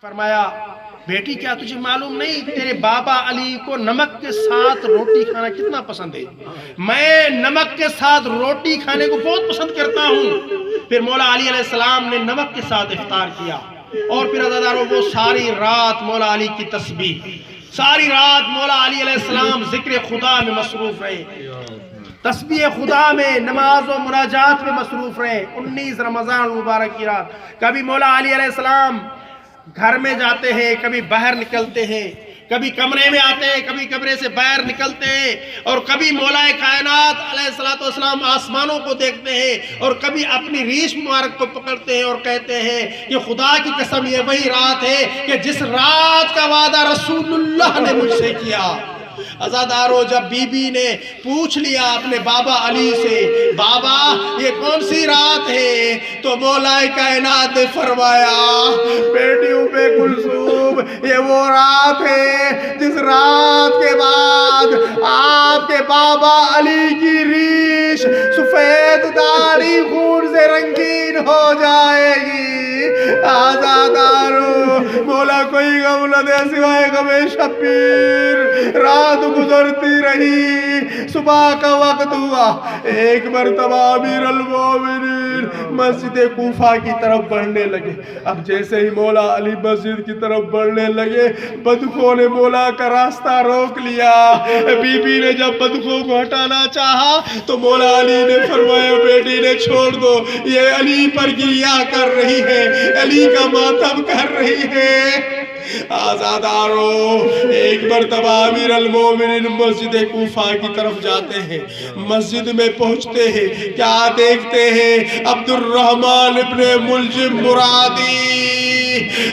فرمایا بیٹی کیا تجھے معلوم نہیں تیرے بابا علی کو نمک کے ساتھ روٹی کھانا کتنا پسند ہے؟ میں نمک کے ساتھ روٹی کھانے کو بہت پسند کرتا ہوں۔ پھر مولا علی علیہ السلام نے نمک کے ساتھ افطار کیا اور پھر عزیزانو وہ ساری رات مولا علی کی تسبیح، ساری رات مولا علی علیہ السلام ذکر خدا میں مصروف رہے، تسبیح خدا میں، نماز و مناجات میں مصروف رہے۔ 19 رمضان مبارک کی رات کبھی مولا علی علیہ السلام گھر میں جاتے ہیں، کبھی باہر نکلتے ہیں، کبھی کمرے میں آتے ہیں، کبھی کمرے سے باہر نکلتے ہیں، اور کبھی مولا کائنات علیہ السلام آسمانوں کو دیکھتے ہیں، اور کبھی اپنی ریش مبارک کو پکڑتے ہیں اور کہتے ہیں کہ خدا کی قسم یہ وہی رات ہے کہ جس رات کا وعدہ رسول اللہ نے مجھ سے کیا۔ عزادارو جب بی بی نے پوچھ لیا اپنے بابا علی سے، بابا یہ کون سی رات ہے؟ تو مولا کائنات نے فرمایا، بیٹی ام کلثوم یہ وہ رات ہے جس رات کے بعد آپ کے بابا علی کی ریش سفید داڑھی خون سے رنگین ہو جائے گی۔ عزادارو مولا کوئی غم نہ دے سوائے غم شبیر۔ رات گزرتی رہی، صبح کا وقت ہوا، ایک مرتبہ امیر المومنین مسجد کوفہ کی طرف بڑھنے لگے۔ اب جیسے ہی مولا علی مسجد کی طرف بڑھنے لگے، بدخوں نے مولا کا راستہ روک لیا۔ بی بی نے جب بدخوں کو ہٹانا چاہا تو مولا علی نے فرمایا، بیٹی نے چھوڑ دو، یہ علی پر گریہ کر رہی ہے، علی کا ماتم کر رہی ہے۔ آزادارو ایک مرتبہ امیر المومنین مسجد کوفہ کی طرف جاتے ہیں، مسجد میں پہنچتے ہیں، کیا دیکھتے ہیں؟ عبد الرحمن ابن ملجم مرادی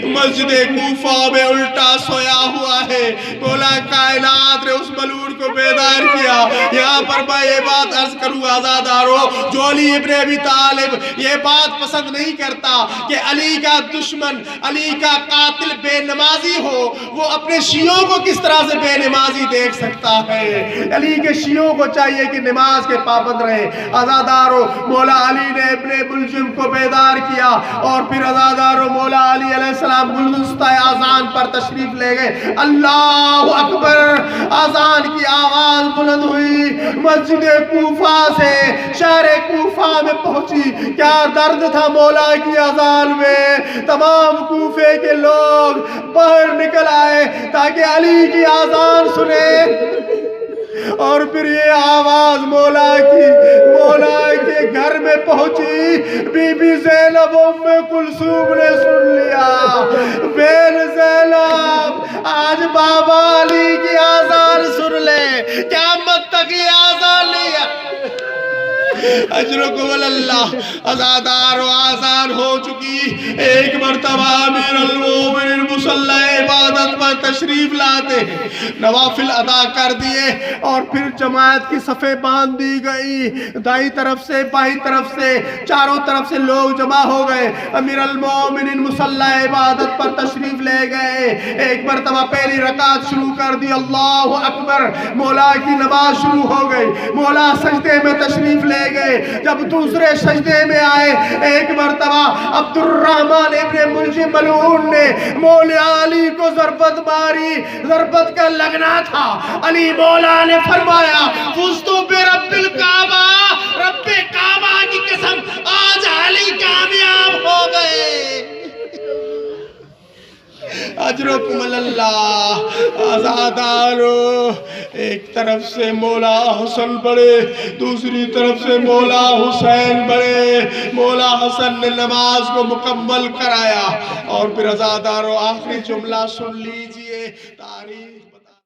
مسجد کوفہ میں الٹا سویا ہوا ہے۔ مولا کائنات نے اس ملعون کو بیدار کیا۔ یہاں پر میں یہ بات عرض کروں آزادارو، جو علی ابن ابی طالب یہ بات پسند نہیں کرتا کہ علی کا دشمن، علی کا قاتل بے نمازی ہو، وہ اپنے شیعوں کو کس طرح سے بے نمازی دیکھ سکتا ہے؟ علی کے شیعوں کو چاہیے کہ نماز کے پابند رہے۔ عزادارو مولا علی نے ابن ملجم کو بیدار کیا اور پھر عزادارو مولا علی علیہ السلام گلدستہ اذان پر تشریف لے گئے۔ اللہ اکبر، اذان کی آواز بلند ہوئی، مسجد کوفہ سے شہر کوفہ میں پہنچی۔ کیا درد تھا مولا کی اذان میں! تمام کوفے کے لوگ باہر نکل آئے تاکہ علی کی اذان سنے، اور پھر یہ آواز مولا کے گھر میں پہنچی۔ بی بی زینب ام کلثوم نے سن لیا، بین زینب آج بابا علی کی اذان سن لے، قیامت تک یہ اذان لیا۔ اجرکم اللہ۔ عزادارو آذان ہو چکی، ایک مرتبہ امیر المومنین مصلی عبادت پر تشریف لاتے، نوافل ادا کر دیے اور پھر جماعت کی صفیں باندھ دی گئی، دائیں طرف سے بائیں طرف سے چاروں طرف سے لوگ جمع ہو گئے۔ امیر المومنین مصلی عبادت پر تشریف لے گئے، ایک مرتبہ پہلی رکعت شروع کر دی، اللہ اکبر، مولا کی نماز شروع ہو گئی، مولا سجدے میں تشریف لے گئے۔ جب دوسرے سجدے میں آئے، ایک مرتبہ عبد الرحمن ابن ملجم ملعون نے مولا علی کو ضربت ماری، ضربت کا لگنا تھا۔ علی مولا نے فرمایا، فزتو برب الکعبہ، رب کعبہ کی قسم آج علی کامیاب ہو گئے۔ اجرکم اللہ۔ عزادارو ایک طرف سے مولا حسن بڑھے، دوسری طرف سے مولا حسین بڑھے۔ مولا حسن نے نماز کو مکمل کرایا اور پھر عزادارو آخری جملہ سن لیجئے، تاریخ